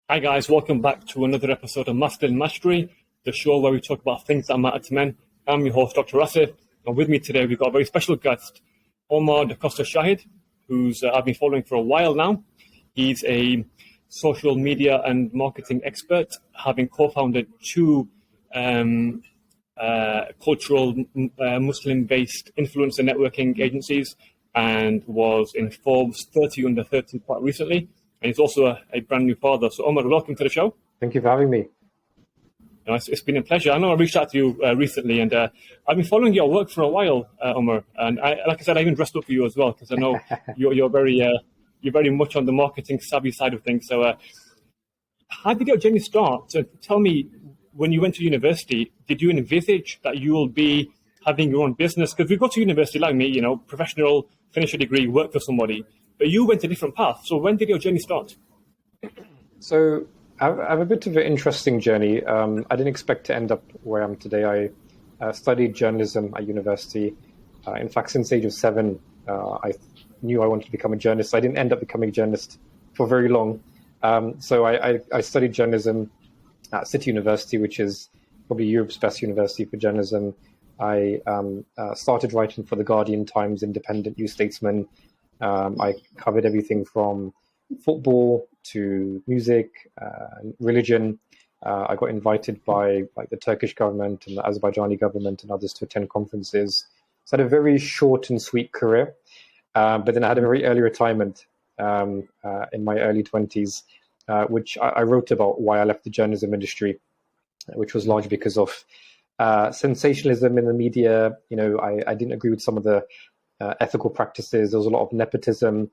Hi guys, welcome back to another episode of Masculine Mastery, the show where we talk about things that matter to men. I'm your host, Dr. Asif, and with me today we've got a very special guest, Omar Da Costa Shahid, who's I've been following for a while now. He's a social media and marketing expert, having co-founded two cultural Muslim-based influencer networking agencies, and was in Forbes 30 under 30 quite recently. And he's also a brand new father. So Omar, welcome to the show. Thank you for having me. It's been a pleasure. I know I reached out to you recently, and I've been following your work for a while, Omar. And like I said, I even dressed up for you as well, because I know you're very much on the marketing savvy side of things. So how did your journey start? So tell me, when you went to university, did you envisage that you will be having your own business? Because we go to university like me, professional, finish a degree, work for somebody. But you went a different path. So when did your journey start? So I have a bit of an interesting journey. I didn't expect to end up where I am today. I studied journalism at university. In fact, since the age of 7, I knew I wanted to become a journalist. I didn't end up becoming a journalist for very long. So I studied journalism at City University, which is probably Europe's best university for journalism. I started writing for The Guardian, Times, Independent, New Statesman. I covered everything from football to music, religion. I got invited by the Turkish government and the Azerbaijani government and others to attend conferences. So I had a very short and sweet career, but then I had a very early retirement in my early 20s, which I wrote about why I left the journalism industry, which was largely because of sensationalism in the media. I didn't agree with some of the ethical practices. There was a lot of nepotism,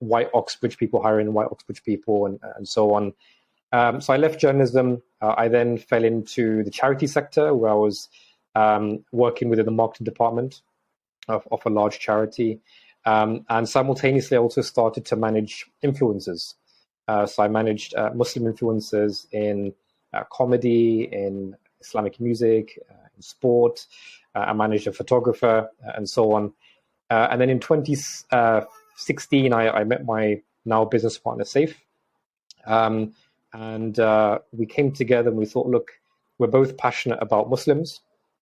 white Oxbridge people hiring white Oxbridge people, and so on. So I left journalism. I then fell into the charity sector, where I was working within the marketing department of a large charity. And simultaneously, I also started to manage influencers. So I managed Muslim influencers in comedy, in Islamic music, in sport. I managed a photographer, and so on. And then in 2016, I met my now business partner, Saif. And we came together and we thought, look, we're both passionate about Muslims.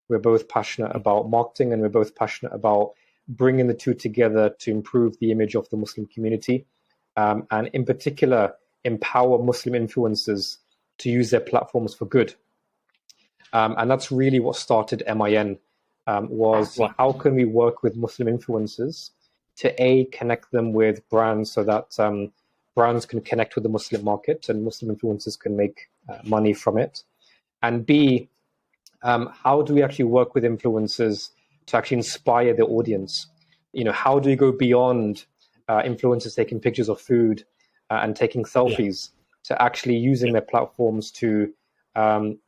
We're both passionate about marketing, and we're both passionate about bringing the two together to improve the image of the Muslim community. And in particular, empower Muslim influencers to use their platforms for good. And that's really what started MIN. Was how can we work with Muslim influencers to connect them with brands so that brands can connect with the Muslim market and Muslim influencers can make money from it, and B, how do we actually work with influencers to actually inspire the audience? How do we go beyond influencers taking pictures of food and taking selfies to actually using their platforms to talk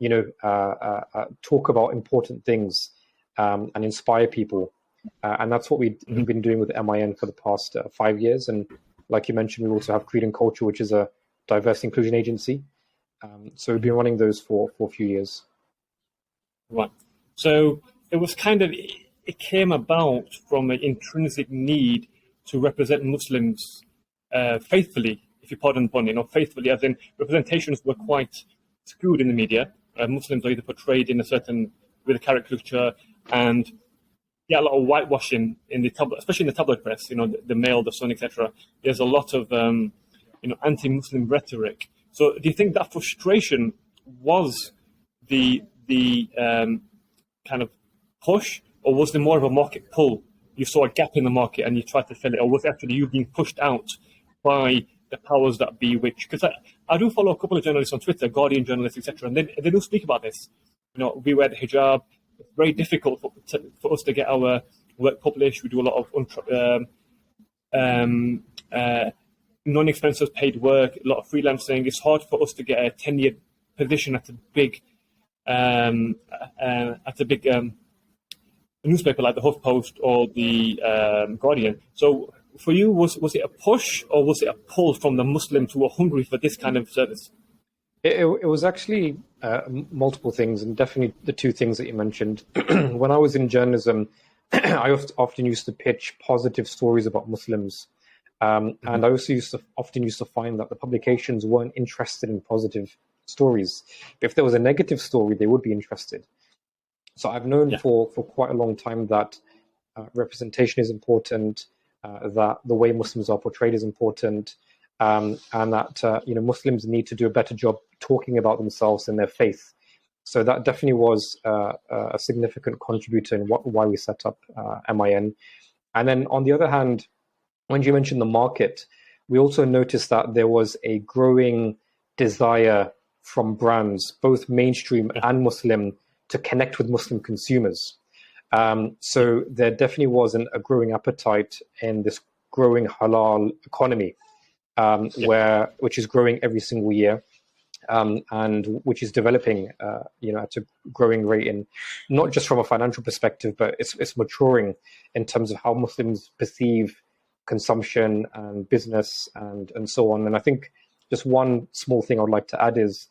about important things and inspire people. And that's what we've been doing with MIN for the past 5 years. And like you mentioned, we also have Creed and Culture, which is a diversity inclusion agency. So we've been running those for a few years. Right. So it came about from an intrinsic need to represent Muslims faithfully, if you pardon the pun, faithfully, as in representations were quite skewed in the media. Muslims are either portrayed in with a caricature, and a lot of whitewashing in the tabloid, especially in the tabloid press. The Mail, the Sun, etc. There's a lot of anti-Muslim rhetoric. So, do you think that frustration was the kind of push, or was there more of a market pull? You saw a gap in the market and you tried to fill it, or was it actually you being pushed out by the powers that be? Because I do follow a couple of journalists on Twitter, Guardian journalists, etc., and they do speak about this. We wear the hijab. It's very difficult for us to get our work published. We do a lot of non-expensive paid work, a lot of freelancing. It's hard for us to get a tenured position at a big newspaper like the HuffPost or the Guardian. So for you, was it a push or was it a pull from the Muslims who were hungry for this kind of service? It was actually multiple things, and definitely the two things that you mentioned. When I was in journalism, I often used to pitch positive stories about Muslims And I also often used to find that the publications weren't interested in positive stories. If there was a negative story, they would be interested. So I've known for quite a long time that representation is important, that the way Muslims are portrayed is important, and that Muslims need to do a better job talking about themselves and their faith. So that definitely was a significant contributor in why we set up MIN. And then on the other hand, when you mentioned the market, we also noticed that there was a growing desire from brands, both mainstream and Muslim, to connect with Muslim consumers. So there definitely was a growing appetite in this growing halal economy, which is growing every single year, and which is developing, at a growing rate, in not just from a financial perspective, but it's maturing in terms of how Muslims perceive consumption and business and so on. And I think just one small thing I would like to add is,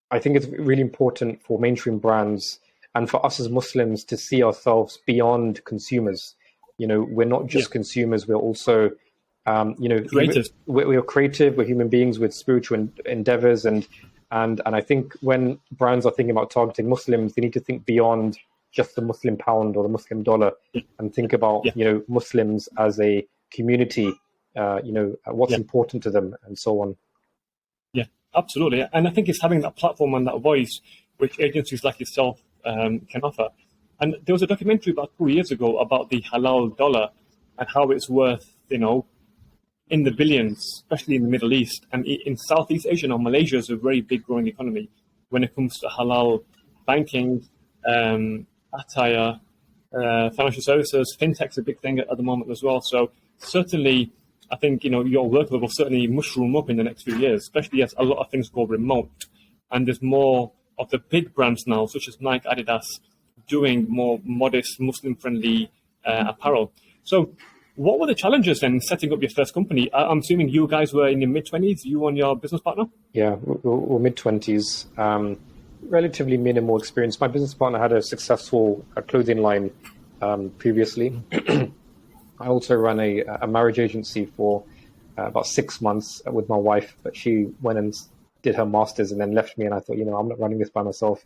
I think it's really important for mainstream brands and for us as Muslims to see ourselves beyond consumers. We're not just consumers; we're also, creative. We're creative. We're human beings with spiritual endeavors, and I think when brands are thinking about targeting Muslims, they need to think beyond just the Muslim pound or the Muslim dollar, and think about Muslims as a community. What's important to them, and so on. Yeah, absolutely. And I think it's having that platform and that voice which agencies like yourself can offer. And there was a documentary about 2 years ago about the halal dollar and how it's worth, in the billions, especially in the Middle East. And in Southeast Asia now, Malaysia is a very big growing economy when it comes to halal banking, attire, financial services. Fintech's a big thing at the moment as well. So certainly, I think, your work will certainly mushroom up in the next few years, especially as a lot of things go remote. And there's more of the big brands now, such as Nike, Adidas, doing more modest, Muslim-friendly apparel. So what were the challenges then setting up your first company? I'm assuming you guys were in your mid-20s, you and your business partner? Yeah, we're mid-20s. Relatively minimal experience. My business partner had a successful clothing line previously. I also ran a marriage agency for about 6 months with my wife, but she went and did her master's and then left me, and I thought, I'm not running this by myself.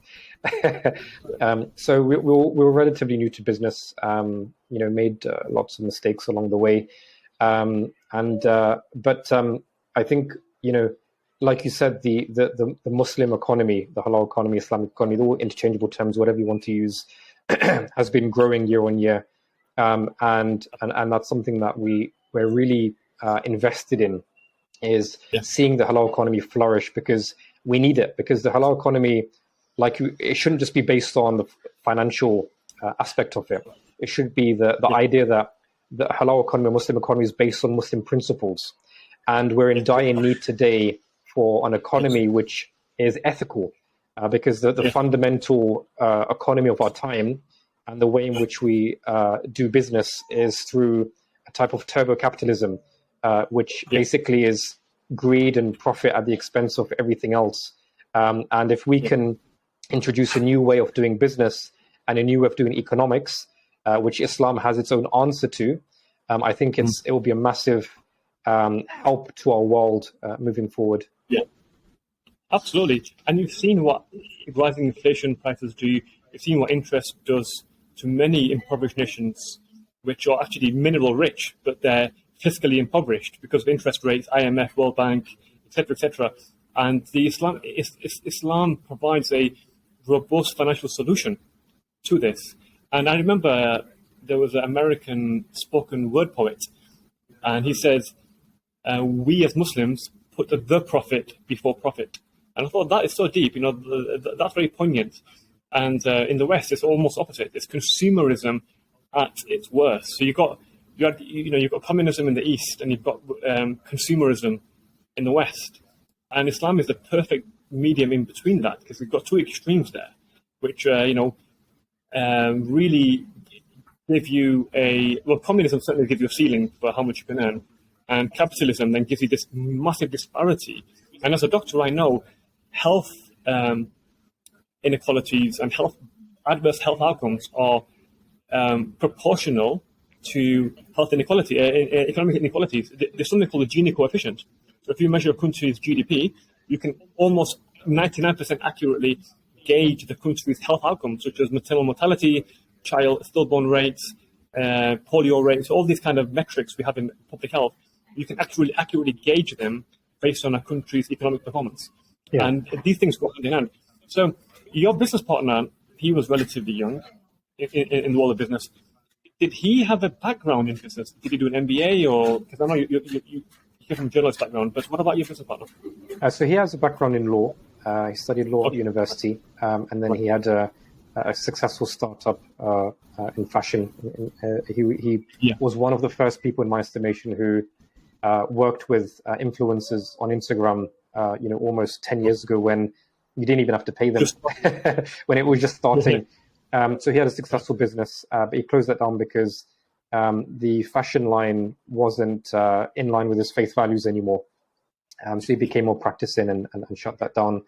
So we were relatively new to business, made lots of mistakes along the way. But I think, like you said, the Muslim economy, the halal economy, Islamic economy, all interchangeable terms, whatever you want to use, has been growing year on year. And that's something that we're really invested in, is seeing the halal economy flourish, because we need it. Because the halal economy, it shouldn't just be based on the financial aspect of it. It should be the idea that the halal economy, Muslim economy, is based on Muslim principles. And we're in dire need today for an economy which is ethical, because the fundamental economy of our time and the way in which we do business is through a type of turbo capitalism, which basically is greed and profit at the expense of everything else. And if we can introduce a new way of doing business and a new way of doing economics, which Islam has its own answer to, I think it will be a massive help to our world moving forward. Yeah, absolutely. And you've seen what rising inflation prices do. You've seen what interest does to many impoverished nations, which are actually mineral rich, but they're fiscally impoverished because of interest rates, IMF, World Bank, etc., etc. And Islam provides a robust financial solution to this. And I remember there was an American spoken word poet, and he says, we as Muslims put the profit before profit. And I thought that is so deep, that's very poignant. And in the West, it's almost opposite. It's consumerism at its worst. So you've got communism in the East, and you've got consumerism in the West. And Islam is the perfect medium in between that, because we've got two extremes there, which really give you communism certainly gives you a ceiling for how much you can earn, and capitalism then gives you this massive disparity. And as a doctor, I know health inequalities and adverse health outcomes are proportional to health inequality, economic inequalities. There's something called the Gini coefficient. So if you measure a country's GDP, you can almost 99% accurately gauge the country's health outcomes, such as maternal mortality, child stillborn rates, polio rates, all these kind of metrics we have in public health. You can actually accurately gauge them based on a country's economic performance. Yeah. And these things go hand in hand. So your business partner, he was relatively young in the world of business. Did he have a background in business? Did he do an MBA or, because I know you came from a journalist background, but what about your business partner? So he has a background in law. He studied law at university, and then he had a successful startup in fashion. He was one of the first people, in my estimation, who worked with influencers on Instagram, almost 10 years ago when you didn't even have to pay them, when it was just starting. So he had a successful business, but he closed that down because the fashion line wasn't in line with his faith values anymore. So he became more practicing and shut that down.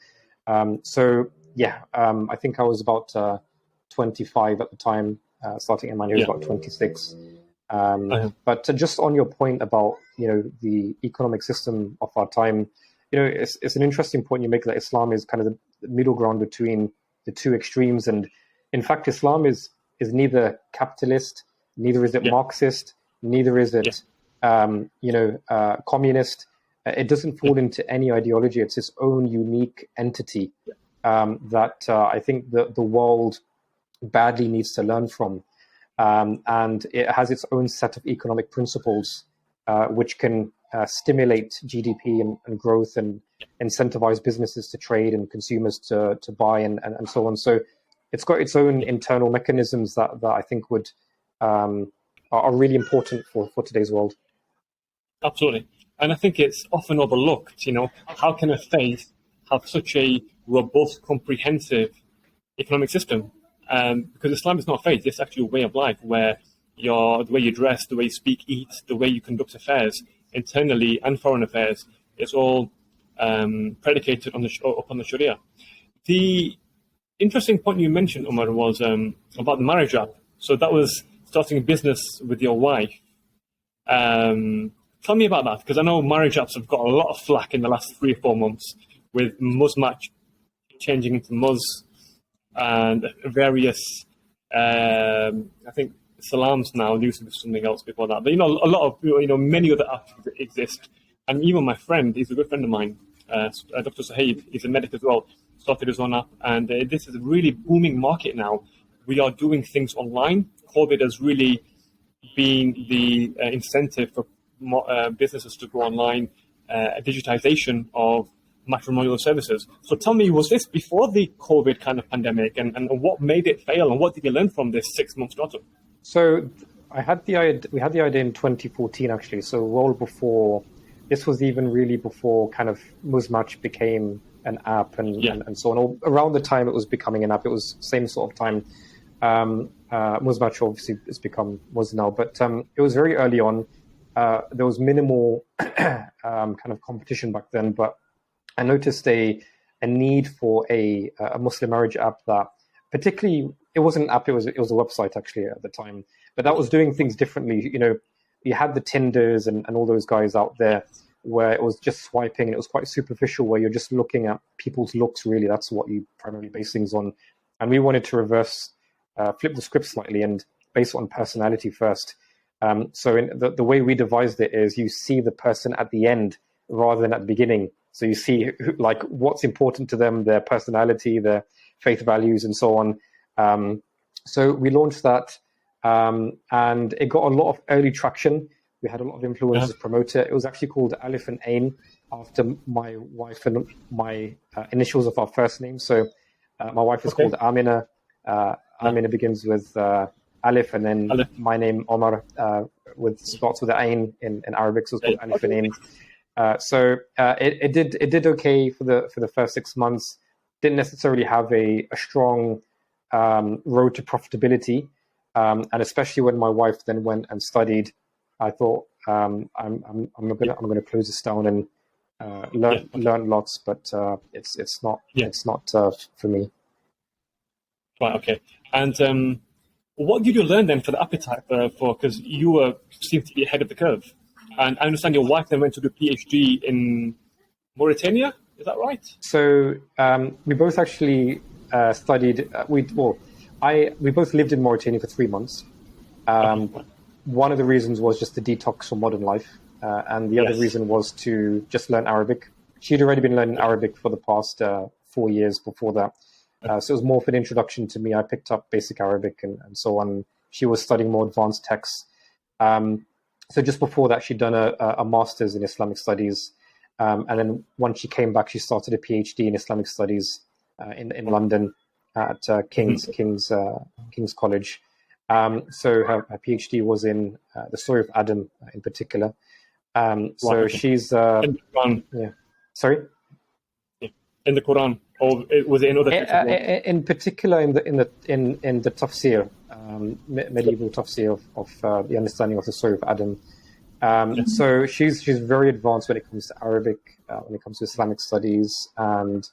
I think I was about 25 at the time, starting in he was about 26. But just on your point about, the economic system of our time, it's an interesting point you make that Islam is kind of the middle ground between the two extremes. And in fact, Islam is neither capitalist, neither is it Marxist, neither is it, communist. It doesn't fall into any ideology. It's its own unique entity that I think the world badly needs to learn from. And it has its own set of economic principles, which can stimulate GDP and growth and incentivize businesses to trade and consumers to buy and so on. So it's got its own internal mechanisms that I think are really important for today's world. Absolutely. And I think it's often overlooked, how can a faith have such a robust, comprehensive economic system? Because Islam is not a faith, it's actually a way of life where the way you dress, the way you speak, eat, the way you conduct affairs, internally and foreign affairs, it's all predicated upon the Sharia. The interesting point you mentioned, Umar, was about the marriage app. So that was starting a business with your wife. Tell me about that, because I know marriage apps have got a lot of flack in the last 3 or 4 months, with Muzmatch changing into Muz and various, I think Salams now used to be something else before that. But, a lot of, many other apps exist. And even my friend, he's a good friend of mine, Dr. Sahib, he's a medic as well, started his own app. And this is a really booming market now. We are doing things online. COVID has really been the incentive for businesses to go online, digitization of matrimonial services. So tell me, was this before the COVID kind of pandemic, and what made it fail, and what did you learn from this 6-month startup? So we had the idea in 2014, actually. So well before, this was even really before kind of Muzmatch became an app and so on. Around the time it was becoming an app, it was same sort of time. Muzmatch obviously has become Muz now, but it was very early on. There was minimal kind of competition back then, but I noticed a need for a Muslim marriage app that, particularly, it wasn't an app, it was a website actually at the time, but that was doing things differently. You had the Tinders and all those guys out there where it was just swiping, and it was quite superficial, where you're just looking at people's looks, really. That's what you primarily base things on. And we wanted to flip the script slightly and base it on personality first. So the way we devised it is you see the person at the end rather than at the beginning. So you see what's important to them, their personality, their faith values, and so on. So we launched that, and it got a lot of early traction. We had a lot of influencers promote it. It was actually called Alif and Ain, after my wife and my initials of our first name. So my wife is called Amina. Amina begins with Alif, and then my name, Omar, starts with the Ain in Arabic, so it's called Alif and Ain. So it did okay for the first 6 months. Didn't necessarily have a strong road to profitability, and especially when my wife then went and studied, I thought I'm gonna close this down and learn lots, but it's not for me. Right. Okay. And What did you learn then for the appetite for because you were seem to be ahead of the curve, and I understand your wife then went to do PhD in Mauritania. Is that right? So we both actually studied. We both lived in Mauritania for 3 months. One of the reasons was just to detox from modern life, and the other Yes. reason was to just learn Arabic. She'd already been learning Arabic for the past 4 years before that. So it was more of an introduction to me. I picked up basic Arabic and so on. She was studying more advanced texts. So just before that, she'd done a master's in Islamic studies. And then once she came back, she started a PhD in Islamic studies in London at King's College. So her PhD was in the story of Adam in particular. So Right. she's In the Quran, yeah. Sorry. in the Quran, or was it in other texts as well? In particular, in the tafsir, medieval tafsir of the understanding of the story of Adam. So she's very advanced when it comes to Arabic, when it comes to Islamic studies, and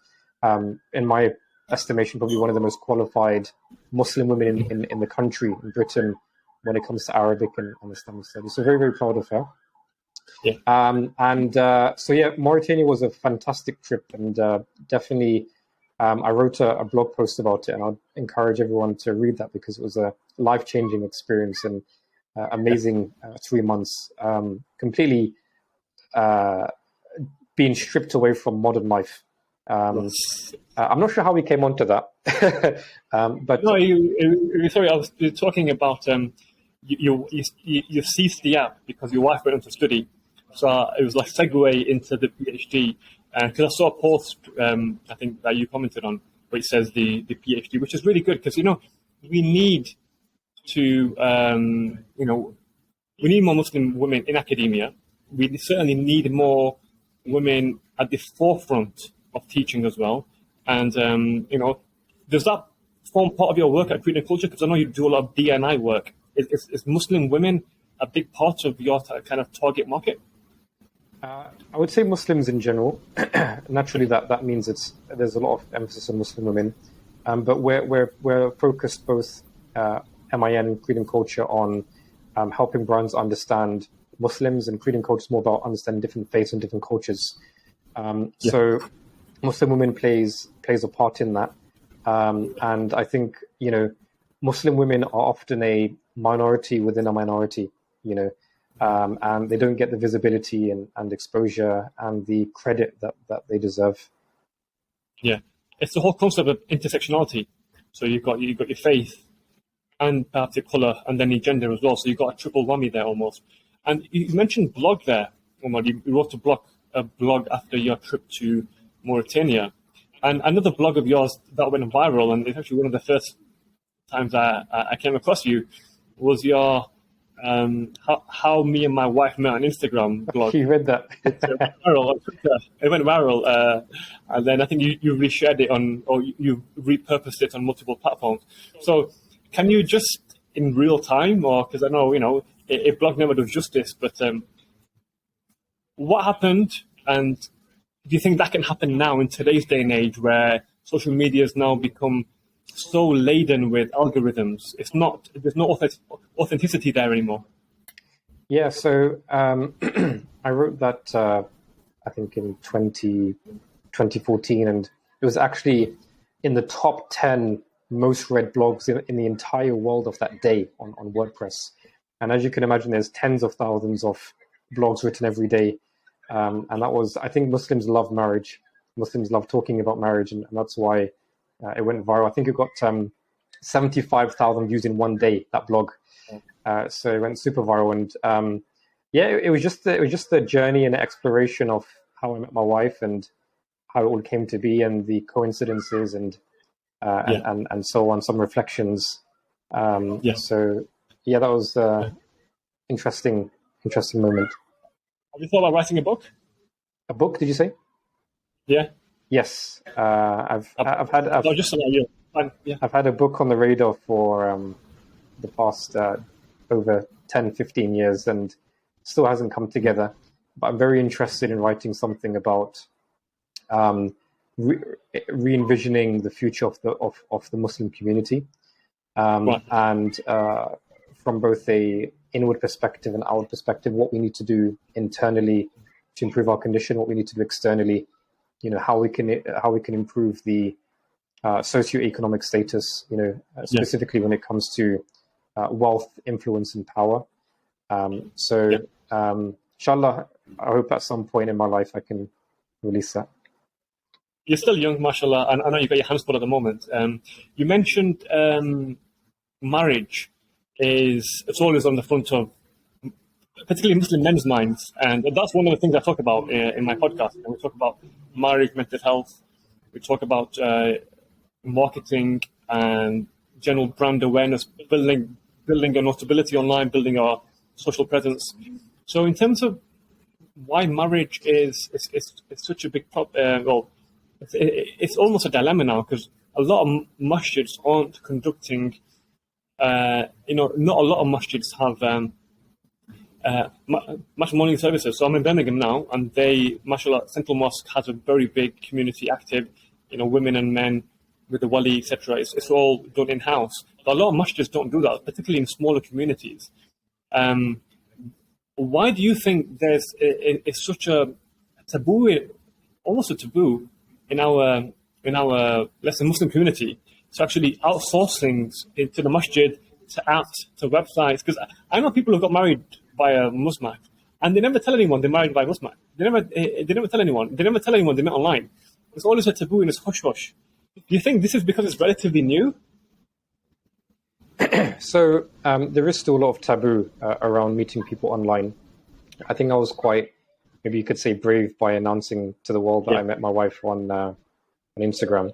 in my estimation, probably one of the most qualified Muslim women in the country, in Britain, when it comes to Arabic and Islamic studies. So very, very proud of her. Yeah. So yeah, Mauritania was a fantastic trip, and definitely I wrote a blog post about it, and I'd encourage everyone to read that because it was a life-changing experience and amazing 3 months, completely being stripped away from modern life. I'm not sure how we came onto that, but No, sorry, I was talking about you ceased the app because your wife went on to study. So it was like segue into the PhD. Because I saw a post, I think that you commented on, where it says the PhD, which is really good because, we need to, we need more Muslim women in academia. We certainly need more women at the forefront of teaching as well. And, does that form part of your work at Creating Culture? Because I know you do a lot of D&I work. Is Muslim women a big part of your kind of target market? I would say Muslims in general. Naturally, that means there's a lot of emphasis on Muslim women, but we're focused both MIN and Creating Culture on helping brands understand Muslims, and Creating Culture is more about understanding different faiths and different cultures. So Muslim women plays a part in that, and I think Muslim women are often a minority within a minority. And they don't get the visibility and exposure and the credit that they deserve. Yeah, it's the whole concept of intersectionality. So you've got your faith, and perhaps your colour, and then your gender as well. So you've got a triple whammy there almost. And you mentioned blog there, Omar. You wrote a blog after your trip to Mauritania, and another blog of yours that went viral, and it's actually one of the first times I came across you, was your how me and my wife met on Instagram blog. You read that? It went viral on Twitter. It went viral, and then I think you reshared it or you repurposed it on multiple platforms. So, can you just in real time, or because I know a blog never does justice, but what happened, and do you think that can happen now in today's day and age where social media has now become so laden with algorithms? There's no authenticity there anymore. Yeah, so I wrote that I think in 2014, and it was actually in the top 10 most read blogs in the entire world of that day on WordPress. And as you can imagine, there's tens of thousands of blogs written every day. And that was, I think Muslims love marriage. Muslims love talking about marriage, and that's why it went viral. I think it got 75,000 views in one day, that blog. So it went super viral, and it was just the journey and the exploration of how I met my wife and how it all came to be, and the coincidences and so on. Some reflections. So that was interesting moment. Have you thought about writing a book? A book? Did you say? Yeah. Yes. I've had a book on the radar for the past over 10, 15 years, and still hasn't come together. But I'm very interested in writing something about re-envisioning the future of the Muslim community. Right. and from both a inward perspective and outward perspective, what we need to do internally to improve our condition, what we need to do externally, how we can improve the socioeconomic status, specifically when it comes to wealth, influence, and power. Inshallah, I hope at some point in my life I can release that. You're still young, mashallah, and I know you've got your hands full at the moment. You mentioned marriage it's always on the front of particularly Muslim men's minds, and that's one of the things I talk about in my podcast. And we talk about marriage, mental health, we talk about marketing and general brand awareness, building our notability online, building our social presence. So in terms of why marriage is such a big problem, it's almost a dilemma now, because a lot of masjids aren't conducting, not a lot of masjids have matrimonial services. So I'm in Birmingham now, and mashallah, Central Mosque has a very big community active, women and men with the wali, etc. It's all done in-house. But a lot of masjids don't do that, particularly in smaller communities. Why do you think it's such a taboo, almost a taboo, in our let's say Muslim community, to actually outsource things to the masjid, to apps, to websites? Because I know people who got married via Musmak, and they never tell anyone they're married via Musmak. They never tell anyone. They never tell anyone they met online. It's always a taboo and it's hush hush. Do you think this is because it's relatively new? So there is still a lot of taboo around meeting people online. I think I was quite, maybe you could say, brave by announcing to the world that I met my wife on Instagram.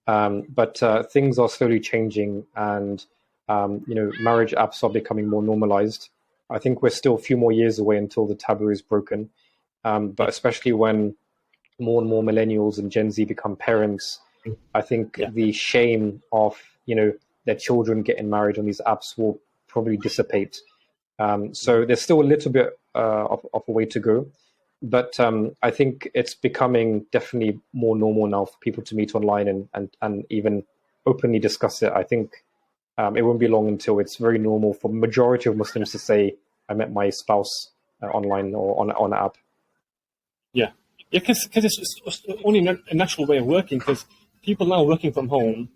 But things are slowly changing, and marriage apps are becoming more normalized. I think we're still a few more years away until the taboo is broken. But especially when more and more millennials and Gen Z become parents, I think the shame of their children getting married on these apps will probably dissipate. So there's still a little bit of a way to go, but I think it's becoming definitely more normal now for people to meet online and even openly discuss it. I think it won't be long until it's very normal for majority of Muslims to say, I met my spouse online or on an app. Yeah, because it's only a natural way of working, because people now working from home,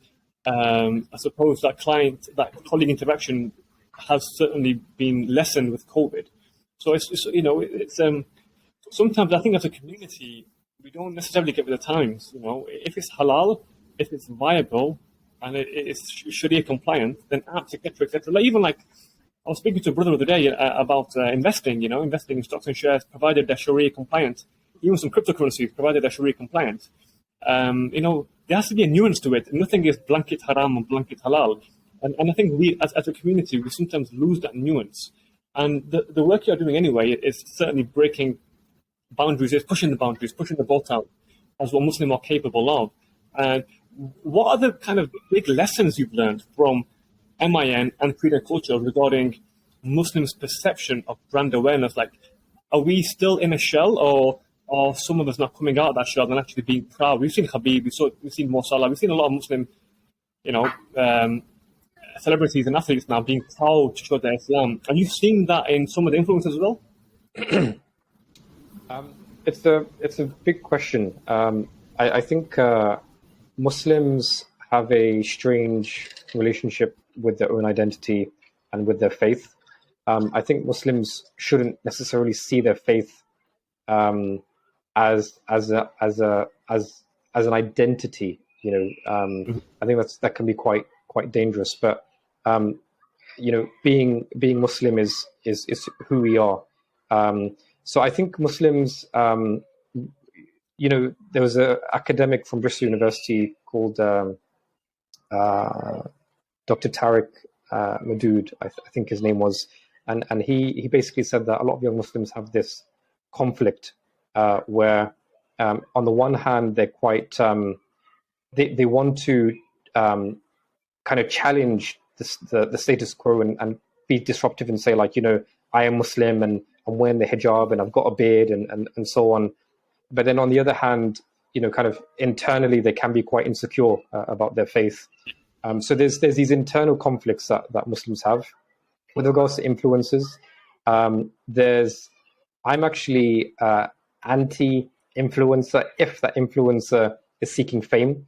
I suppose that colleague interaction has certainly been lessened with COVID. So it's sometimes I think as a community, we don't necessarily get with the times. If it's halal, if it's viable, and it's Sharia compliant, then apps, etc. Even like I was speaking to a brother the other day about investing in stocks and shares, provided they're Sharia compliant. Even some cryptocurrencies, provided they're Sharia compliant. There has to be a nuance to it. Nothing is blanket haram and blanket halal. And I think we, as a community, we sometimes lose that nuance. And the work you're doing anyway is certainly breaking boundaries, it's pushing the boundaries, pushing the boat out as what Muslims are capable of. And what are the kind of big lessons you've learned from MIN and Creed & Culture regarding Muslims' perception of brand awareness? Like, are we still in a shell, or are some of us not coming out of that shell and actually being proud? We've seen Habib, we've seen Mo Salah, we've seen a lot of Muslim, celebrities and athletes now being proud to show their Islam. And you've seen that in some of the influencers as well? It's a big question. I think Muslims have a strange relationship with their own identity and with their faith. I think Muslims shouldn't necessarily see their faith as an identity. I think that can be quite dangerous. But being Muslim is who we are. So I think Muslims, there was an academic from Bristol University called Dr. Tariq Madood, I think his name was, and he basically said that a lot of young Muslims have this conflict where, on the one hand, they're quite they want to kind of challenge the status quo and be disruptive and say, like, I am Muslim and I'm wearing the hijab and I've got a beard and so on. But then on the other hand, kind of internally, they can be quite insecure about their faith. So there's these internal conflicts that Muslims have with regards to influencers. I'm actually anti-influencer if that influencer is seeking fame.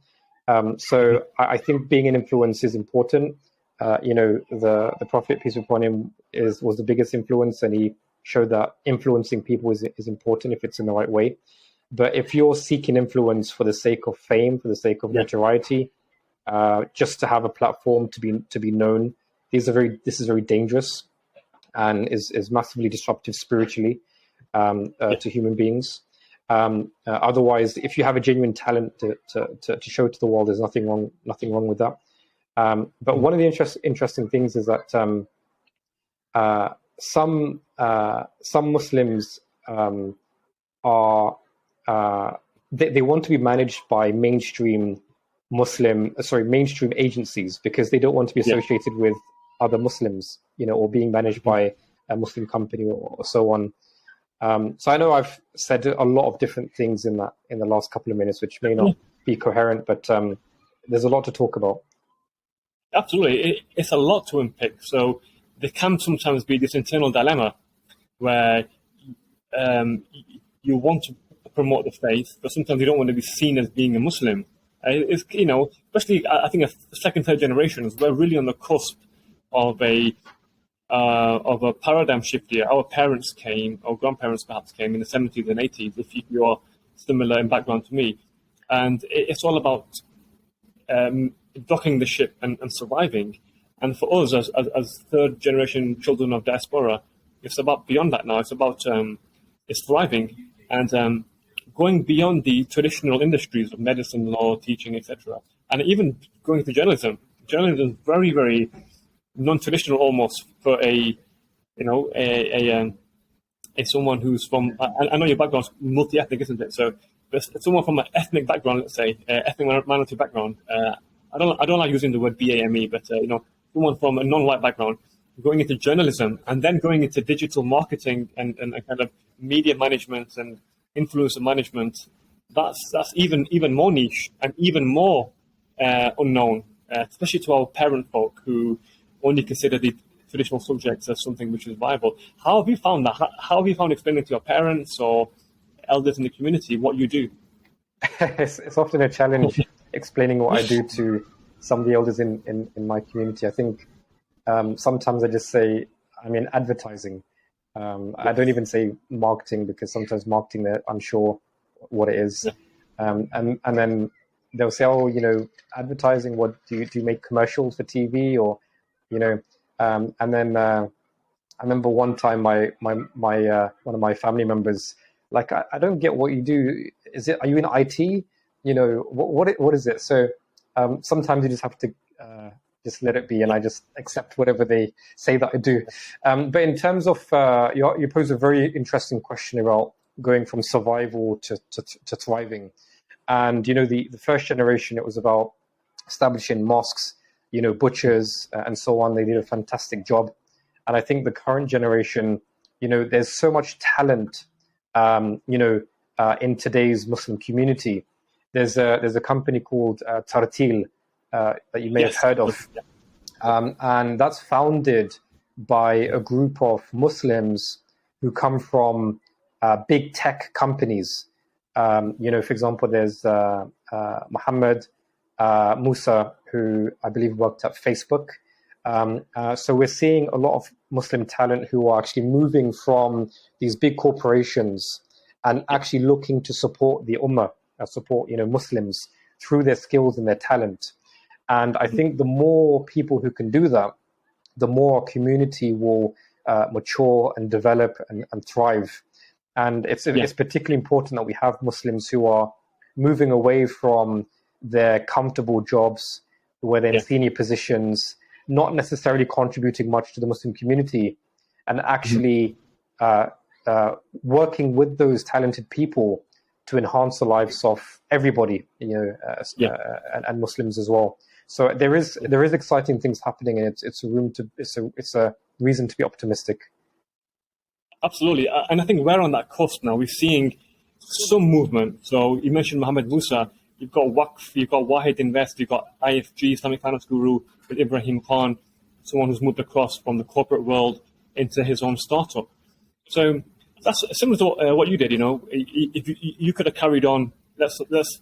So I think being an influencer is important. The Prophet, peace be upon him, was the biggest influence, and he showed that influencing people is important if it's in the right way. But if you're seeking influence for the sake of fame, for the sake of notoriety, just to have a platform to be known, this is very dangerous and is massively disruptive spiritually to human beings. Otherwise, if you have a genuine talent to show to the world, there's nothing wrong with that. But one of the interesting things is that some Muslims are they want to be managed by mainstream agencies because they don't want to be associated with other Muslims, or being managed by a Muslim company or so on. So I know I've said a lot of different things in the last couple of minutes, which may not be coherent, but there's a lot to talk about. Absolutely. It's a lot to unpick. So there can sometimes be this internal dilemma where you want to promote the faith, but sometimes you don't want to be seen as being a Muslim. It's, especially I think the second, third generations, we're really on the cusp of a paradigm shift here. Our parents came, or grandparents perhaps came in the 70s and 80s, if you're similar in background to me. And it's all about docking the ship and surviving. And for us, as third generation children of diaspora, it's about beyond that now. It's about it's thriving and going beyond the traditional industries of medicine, law, teaching, etc. And even going to journalism. Journalism is very, very non-traditional almost for someone who's from. I know your background's multi-ethnic, isn't it? So, but someone from an ethnic background, let's say, ethnic minority background. I don't like using the word BAME, but someone from a non-white background going into journalism and then going into digital marketing and kind of media management and influencer management. That's even more niche and even more unknown, especially to our parent folk who only consider the traditional subjects as something which is viable. How have you found that? How have you found explaining to your parents or elders in the community what you do? It's often a challenge explaining what I do to some of the elders in my community. I think sometimes I just say I'm in advertising. I don't even say marketing because sometimes marketing, they're unsure what it is. And then they'll say, advertising, what do you make commercials for TV or, and then I remember one time my one of my family members, like, I don't get what you do. Are you in IT? What is it? So sometimes you just have to just let it be, and I just accept whatever they say that I do. But in terms of, you pose a very interesting question about going from survival to thriving. And, the first generation, it was about establishing mosques, butchers and so on. They did a fantastic job. And I think the current generation, there's so much talent, in today's Muslim community. There's a company called Tartil that you may have heard of. And that's founded by a group of Muslims who come from big tech companies. For example, there's Muhammad Musa, who I believe worked at Facebook. So we're seeing a lot of Muslim talent who are actually moving from these big corporations and actually looking to support the Ummah, support Muslims through their skills and their talent. And I think the more people who can do that, the more our community will mature and develop and thrive. And it's particularly important that we have Muslims who are moving away from their comfortable jobs where they're in senior positions, not necessarily contributing much to the Muslim community, and actually working with those talented people to enhance the lives of everybody, and Muslims as well. So there is exciting things happening, and it's a reason to be optimistic. Absolutely, and I think we're on that cusp now. We're seeing some movement. So you mentioned Mohammed Musa. you've got Waqf, you've got Wahid Invest, you've got IFG, Islamic Finance Guru, with Ibrahim Khan, someone who's moved across from the corporate world into his own startup. So that's similar to what you did. If you could have carried on, let's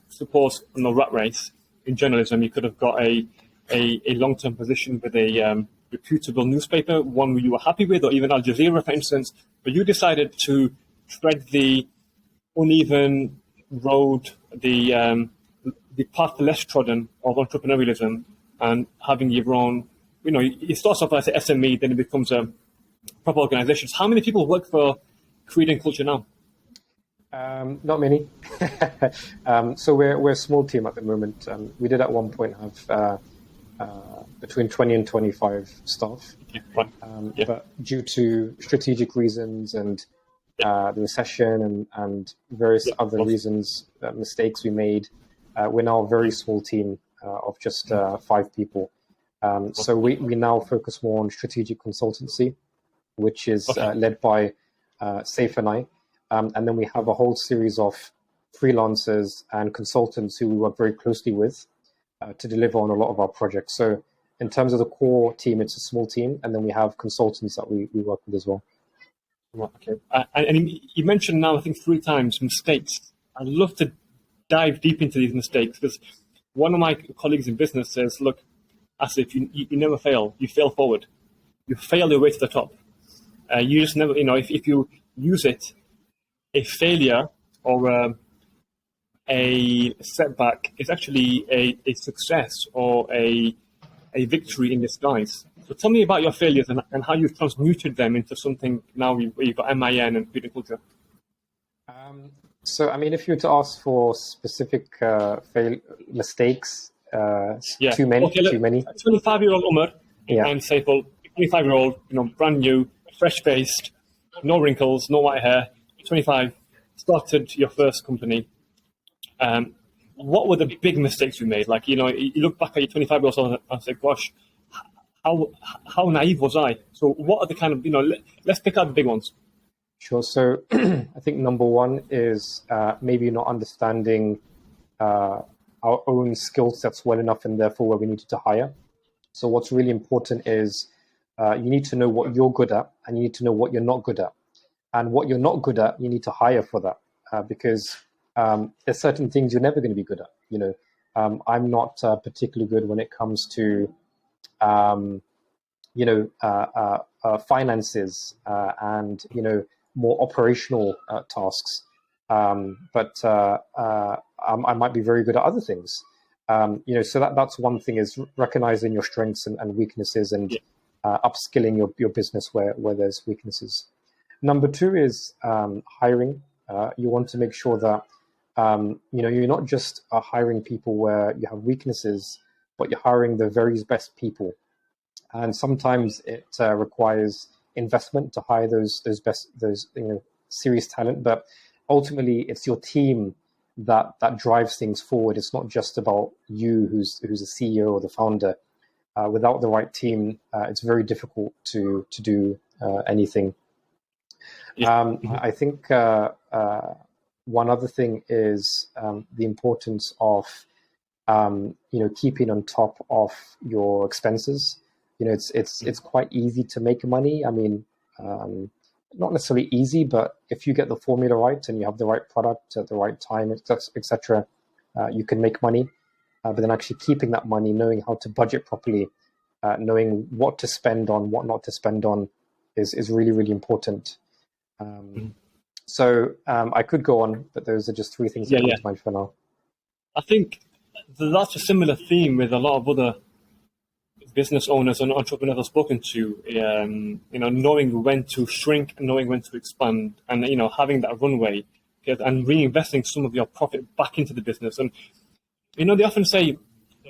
suppose, on the rat race in journalism, you could have got a long-term position with a reputable newspaper, one you were happy with, or even Al Jazeera, for instance. But you decided to tread the uneven road, the path less trodden of entrepreneurialism, and having your own. It starts off as an SME, then it becomes a proper organization. How many people work for Creed and Culture now? Not many. So we're a small team at the moment. We did at one point have between 20 and 25 staff. But due to strategic reasons and the recession and various other reasons, mistakes we made, we're now a very small team of just 5 people. So we now focus more on strategic consultancy, which is led by Saif and I. And then we have a whole series of freelancers and consultants who we work very closely with to deliver on a lot of our projects. So in terms of the core team, it's a small team. And then we have consultants that we work with as well. Right, okay. And you mentioned now, I think 3 times, mistakes. I'd love to dive deep into these mistakes, because one of my colleagues in business says, look, Asif, you never fail. You fail forward. You fail your way to the top. You just never, if you use it, a failure or a setback is actually a success or a victory in disguise. So tell me about your failures and how you've transmuted them into something now where you've got MIN and Creed and Culture. So, if you were to ask for specific mistakes, too many. 25-year-old Umar and Saiful, 25-year-old, brand new, fresh-faced, no wrinkles, no white hair, 25, started your first company. What were the big mistakes you made? Like, you look back at your 25-year-old self and say, gosh, how naive was I? So what are the kind of, let's pick out the big ones. Sure. So I think number one is maybe not understanding our own skill sets well enough, and therefore where we needed to hire. So what's really important is you need to know what you're good at, and you need to know what you're not good at. And what you're not good at, you need to hire for that, because there's certain things you're never going to be good at. I'm not particularly good when it comes to finances and more operational tasks. But I might be very good at other things. So that's one thing, is recognizing your strengths and weaknesses, and upskilling your business where there's weaknesses. Number 2 is hiring. You want to make sure that you're not just hiring people where you have weaknesses, but you're hiring the very best people. And sometimes it requires investment to hire those serious talent. But ultimately, it's your team that drives things forward. It's not just about you, who's the CEO or the founder. Without the right team, it's very difficult to do anything. I think one other thing is the importance of keeping on top of your expenses. It's quite easy to make money. Not necessarily easy, but if you get the formula right and you have the right product at the right time, etc., you can make money. But then actually keeping that money, knowing how to budget properly, knowing what to spend on, what not to spend on, is really, really important. So I could go on, but those are just 3 things that come to mind for now. I think that's a similar theme with a lot of other business owners and entrepreneurs I've spoken to. Knowing when to shrink, knowing when to expand, and having that runway, and reinvesting some of your profit back into the business. And they often say,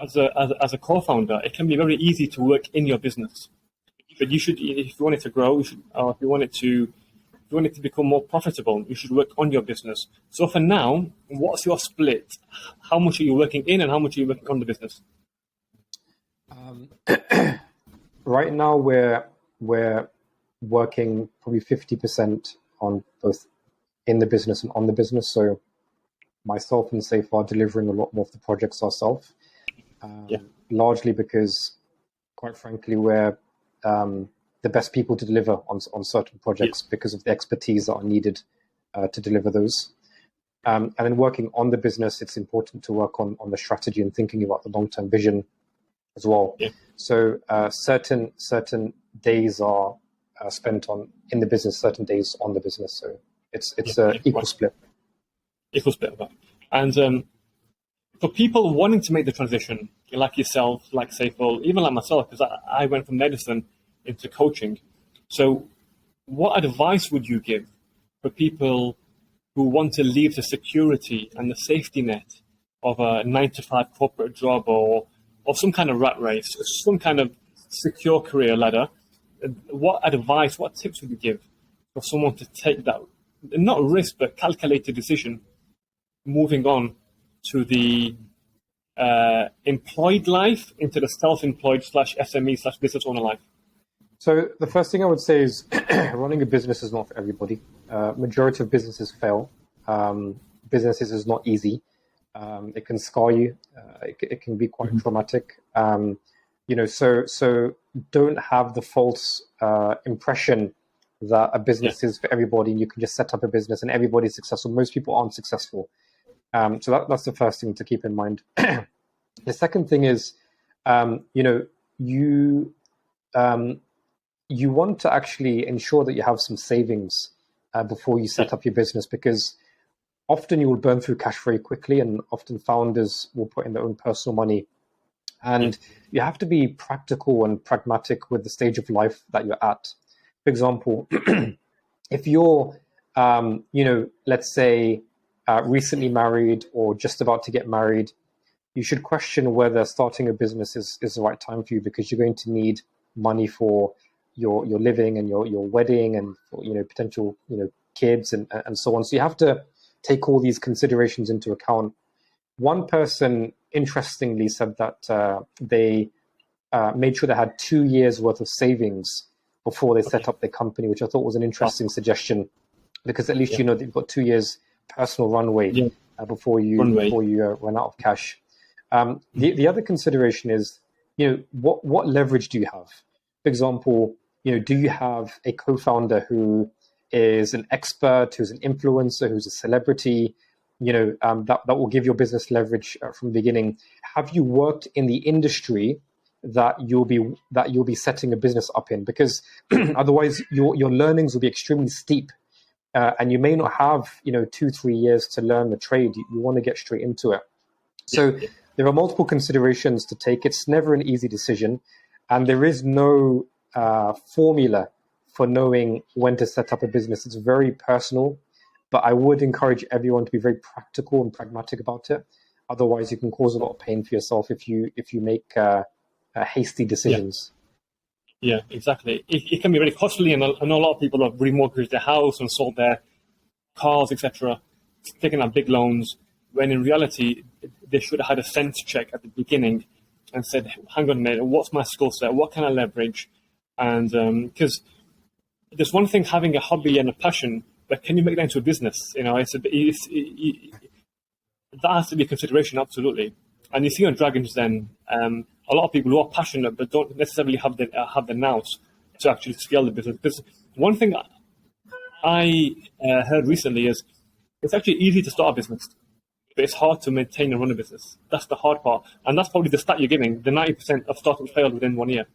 as a co-founder, it can be very easy to work in your business, but you should, if you want it to grow, if you want it to become more profitable, you should work on your business. So for now, what's your split? How much are you working in, and how much are you working on the business? Right now, we're working probably 50% on both in the business and on the business. So myself and Safe are delivering a lot more of the projects ourselves, Yeah. largely because, quite frankly, we're the best people to deliver on certain projects because of the expertise that are needed to deliver those. And then working on the business, it's important to work on the strategy and thinking about the long-term vision as well. Yeah. So certain days are spent in the business, certain days on the business. So it's an equal split. Equal split of that. And for people wanting to make the transition, like yourself, like Saiful, even like myself, because I went from medicine into coaching. So what advice would you give for people who want to leave the security and the safety net of a 9-to-5 corporate job or some kind of rat race, some kind of secure career ladder? What advice, what tips would you give for someone to take that, not risk, but calculated decision, moving on to the employed life into the self-employed /SME/business owner life? So the first thing I would say is running a business is not for everybody. Majority of businesses fail. Businesses is not easy. It can scar you. It can be quite traumatic. So don't have the false impression that a business is for everybody and you can just set up a business and everybody's successful. Most people aren't successful. So that's the first thing to keep in mind. The second thing is, you want to actually ensure that you have some savings before you set up your business, because often you will burn through cash very quickly, and often founders will put in their own personal money. And you have to be practical and pragmatic with the stage of life that you're at. For example, if you're, let's say, recently married or just about to get married, you should question whether starting a business is the right time for you, because you're going to need money for your living and your wedding and for, potential kids and so on. So you have to take all these considerations into account. One person interestingly said that they made sure they had 2 years worth of savings before they set up their company, which I thought was an interesting suggestion, because at least that you've got 2 years personal runway before you run out of cash. The other consideration is, what leverage do you have? For example, do you have a co-founder who is an expert, who's an influencer, who's a celebrity, that will give your business leverage from the beginning? Have you worked in the industry that you'll be setting a business up in? Because otherwise your learnings will be extremely steep, and you may not have 2-3 years to learn the trade. You want to get straight into it. So there are multiple considerations to take. It's never an easy decision, and there is no formula for knowing when to set up a business. It's very personal, but I would encourage everyone to be very practical and pragmatic about it. Otherwise, you can cause a lot of pain for yourself if you make hasty decisions. Yeah, exactly. It can be very costly, and I know a lot of people have remortgaged their house and sold their cars, etc., taking out big loans, when in reality, they should have had a sense check at the beginning and said, hang on a minute, what's my skill set? What can I leverage? And because there's one thing having a hobby and a passion, but can you make that into a business? That has to be a consideration, absolutely. And you see on Dragons then, a lot of people who are passionate but don't necessarily have the nous to actually scale the business. Because one thing I heard recently is it's actually easy to start a business, but it's hard to maintain and run a business. That's the hard part. And that's probably the stat you're giving. The 90% of startups failed within 1 year.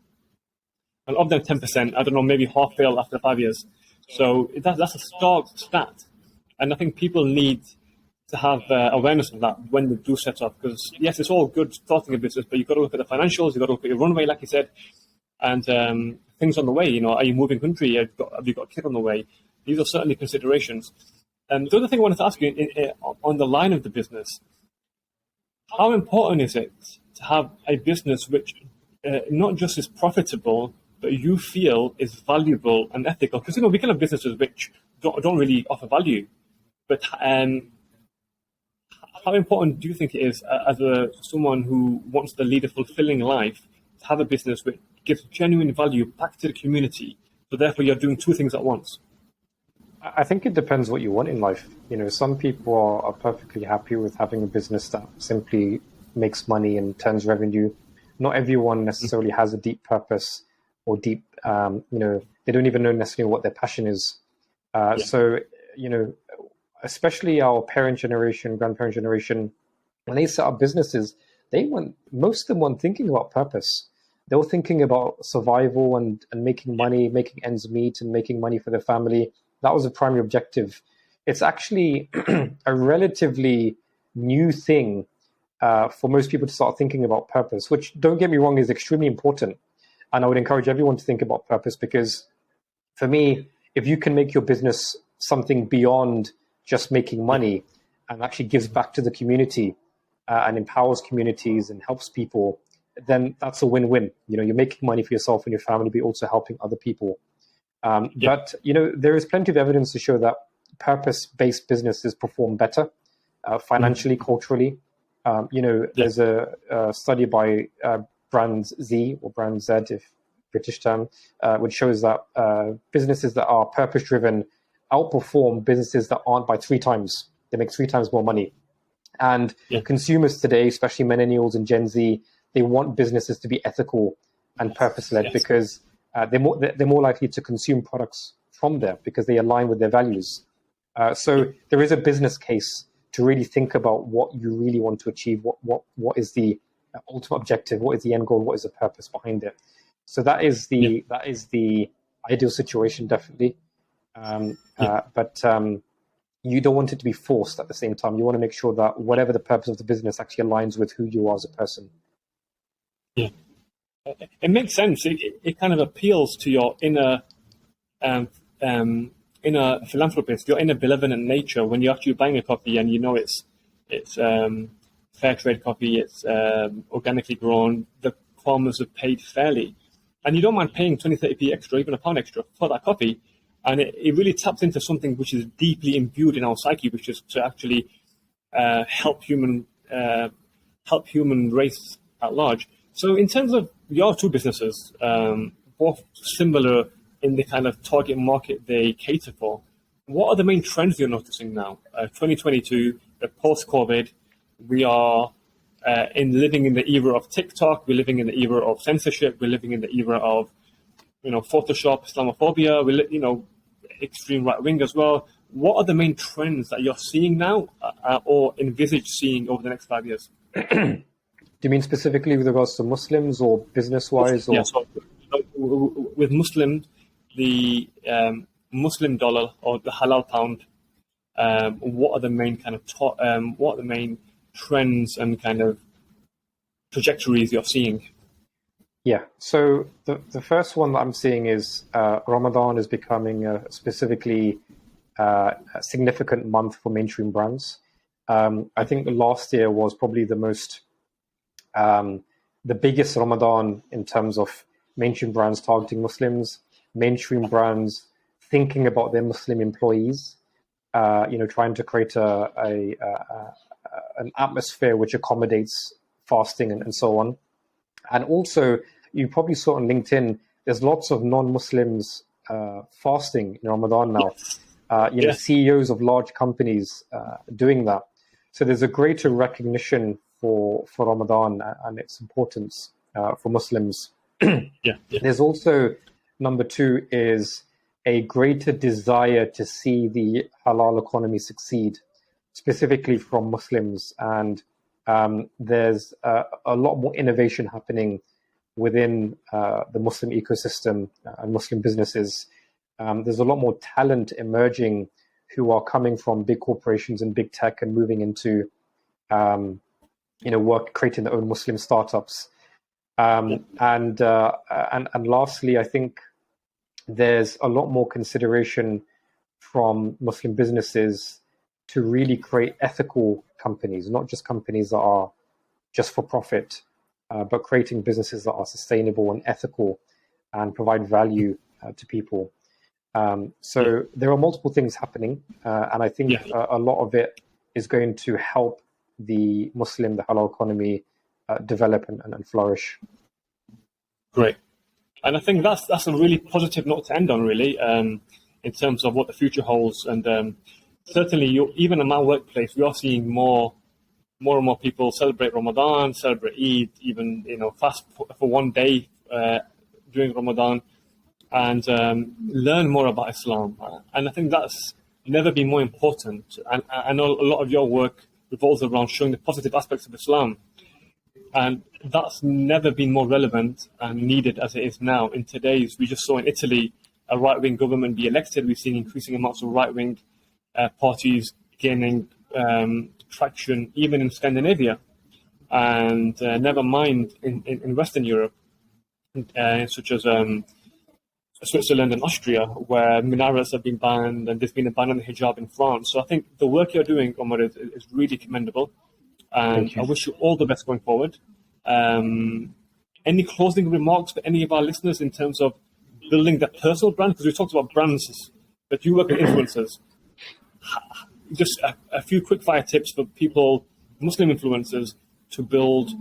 And of them 10%, I don't know, maybe half fail after 5 years. So that's a stark stat. And I think people need to have awareness of that when they do set up. Because yes, it's all good starting a business, but you've got to look at the financials, you've got to look at your runway, like you said, and things on the way. Are you moving country? Have you got a kid on the way? These are certainly considerations. The other thing I wanted to ask you on the line of the business, how important is it to have a business which not just is profitable, but you feel is valuable and ethical? Because we can have businesses which don't really offer value, but how important do you think it is as someone who wants to lead a fulfilling life to have a business which gives genuine value back to the community? So therefore, you're doing two things at once. I think it depends what you want in life. Some people are perfectly happy with having a business that simply makes money and turns revenue. Not everyone necessarily has a deep purpose or deep, they don't even know necessarily what their passion is. Yeah. So, you know, especially our parent generation, grandparent generation, when they set up businesses, most of them weren't thinking about purpose. They were thinking about survival and making money, making ends meet, and making money for their family. That was the primary objective. It's actually a relatively new thing for most people to start thinking about purpose, which, don't get me wrong, is extremely important. And I would encourage everyone to think about purpose because, for me, if you can make your business something beyond just making money and actually gives back to the community and empowers communities and helps people, then that's a win-win. You're making money for yourself and your family, but you're also helping other people. But there is plenty of evidence to show that purpose-based businesses perform better financially, culturally. There's a study by Brand Z, or Brand Z, if British term, which shows that businesses that are purpose-driven outperform businesses that aren't by 3 times. They make 3 times more money. And consumers today, especially millennials and Gen Z, they want businesses to be ethical and purpose-led because they're more likely to consume products from there because they align with their values. So there is a business case to really think about what you really want to achieve, what is the ultimate objective, what is the end goal, what is the purpose behind it. So that is the ideal situation, definitely. But you don't want it to be forced at the same time. You want to make sure that whatever the purpose of the business actually aligns with who you are as a person. Yeah, it makes sense. It kind of appeals to your inner philanthropist, your inner benevolent nature when you're actually buying a coffee and it's fair trade coffee, it's organically grown, the farmers have paid fairly, and you don't mind paying 20-30p extra, even £1 extra for that coffee. And it really taps into something which is deeply imbued in our psyche, which is to actually help human race at large. So in terms of your 2 businesses, both similar in the kind of target market they cater for, what are the main trends you're noticing now? 2022, post-COVID, we are living in the era of TikTok, we're living in the era of censorship, we're living in the era of Photoshop, Islamophobia, extreme right wing as well. What are the main trends that you're seeing now or envisage seeing over the next 5 years? Do you mean specifically with regards to Muslims or business-wise? Or? Yeah, so with Muslims, the Muslim dollar or the halal pound, what are the main kind of what are the main trends and kind of trajectories you're seeing? Yeah, so the first one that I'm seeing is Ramadan is becoming a specifically a significant month for mainstream brands. I think last year was probably the biggest Ramadan in terms of mainstream brands targeting Muslims, mainstream brands thinking about their Muslim employees, trying to create an atmosphere which accommodates fasting and so on. And also, you probably saw on LinkedIn, there's lots of non-Muslims fasting in Ramadan now. CEOs of large companies doing that. So there's a greater recognition for Ramadan and its importance for Muslims. There's also, number 2, is a greater desire to see the halal economy succeed, specifically from Muslims. And there's a lot more innovation happening within the Muslim ecosystem and Muslim businesses. There's a lot more talent emerging who are coming from big corporations and big tech and moving into creating their own Muslim startups. And lastly, I think there's a lot more consideration from Muslim businesses to really create ethical companies, not just companies that are just for profit, but creating businesses that are sustainable and ethical and provide value to people. So there are multiple things happening, and I think a lot of it is going to help the halal economy develop and flourish. Great. And I think that's a really positive note to end on, really. in terms of what the future holds. And certainly, even in my workplace, we are seeing more and more people celebrate Ramadan, celebrate Eid, even fast for one day during Ramadan, and learn more about Islam. And I think that's never been more important. And I know a lot of your work revolves around showing the positive aspects of Islam. And that's never been more relevant and needed as it is now. In today's, we just saw in Italy a right-wing government be elected. We've seen increasing amounts of right-wing parties gaining traction, even in Scandinavia, and never mind in Western Europe, such as Switzerland and Austria, where minarets have been banned, and there's been a ban on the hijab in France. So I think the work you're doing, Omar, is really commendable. And I wish you all the best going forward. Any closing remarks for any of our listeners in terms of building their personal brand? Because we talked about brands, but you work with influencers. Just a few quick fire tips for people, Muslim influencers, to build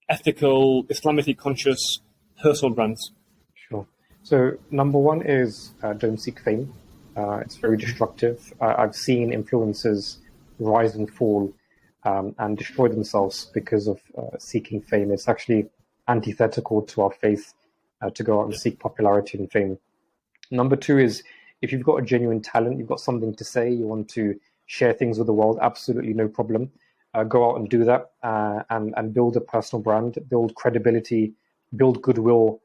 ethical, Islamically conscious personal brands. Sure. So number one is don't seek fame. It's very destructive. I've seen influencers rise and fall and destroy themselves because of seeking fame. It's actually antithetical to our faith to go out and seek popularity and fame. Number two is, if you've got a genuine talent, you've got something to say, you want to share things with the world, absolutely no problem. Go out and do that and build a personal brand, build credibility, build goodwill,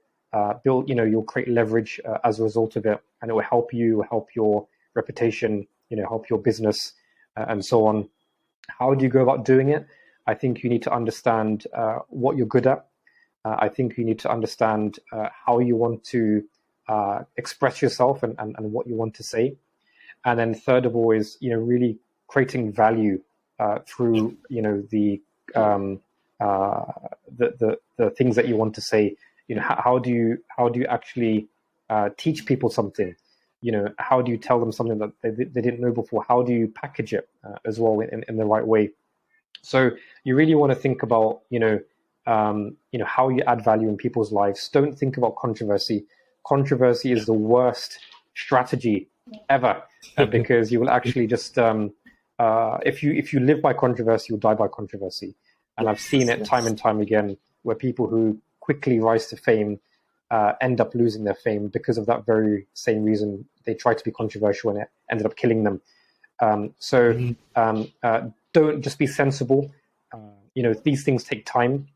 you'll create leverage as a result of it, and it will help you, help your reputation, help your business and so on. How do you go about doing it? I think you need to understand what you're good at. I think you need to understand how you want to express yourself and what you want to say. And then third of all is, really creating value through, the things that you want to say. How do you actually teach people something? How do you tell them something that they didn't know before? How do you package it as well in the right way? So you really want to think about, how you add value in people's lives. Don't think about controversy. Controversy is the worst strategy ever because you will actually just, if you live by controversy, you'll die by controversy. And I've seen it time and time again where people who quickly rise to fame end up losing their fame because of that very same reason. They tried to be controversial and it ended up killing them. Don't just be sensible. These things take time,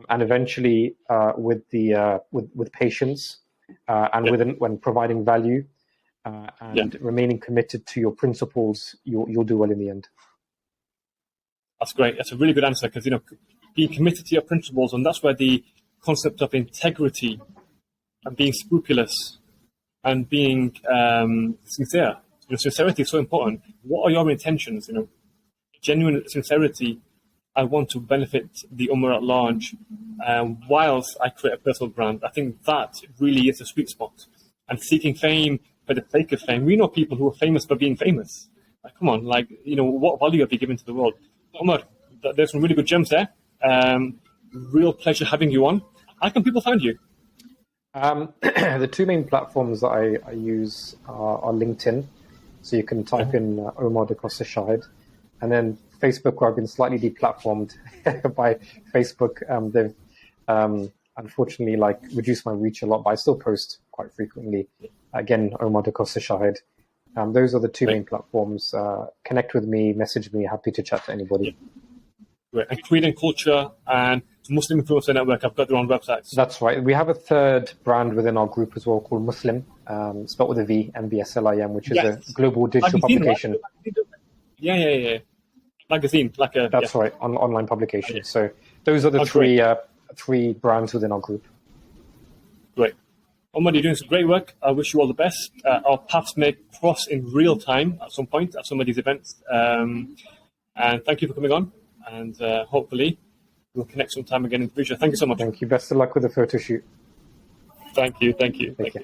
and eventually, with patience when providing value and remaining committed to your principles, you'll do well in the end. That's great. That's a really good answer because being committed to your principles, and that's where the concept of integrity and being scrupulous and being sincere. Sincerity is so important. What are your intentions? Genuine sincerity. I want to benefit the Ummah at large whilst I create a personal brand. I think that really is a sweet spot. And seeking fame for the sake of fame. We know people who are famous for being famous. Come on, what value have you given to the world? Umar, there's some really good gems there. Real pleasure having you on. How can people find you? The two main platforms that I use are LinkedIn. So you can type in Omar Da Costa Shahid. And then Facebook, where I've been slightly deplatformed by Facebook. They've unfortunately reduced my reach a lot, but I still post quite frequently. Again, Omar Da Costa Shahid. Those are the two main platforms. Connect with me, message me. Happy to chat to anybody. Great. And Creed and Culture and Muslim Influencer Network, I've got their own websites. That's right. We have a third brand within our group as well called Muslim, spelled with a V, MVSLIM, which is a global digital publication. Yeah. Magazine, That's right, online publication. So those are the three brands within our group. Great. Omar, you're doing some great work. I wish you all the best. Our paths may cross in real time at some point at some of these events. And thank you for coming on. And hopefully we'll connect sometime again in the future. Thank you so much. Thank you. Best of luck with the photo shoot. Thank you. Take care.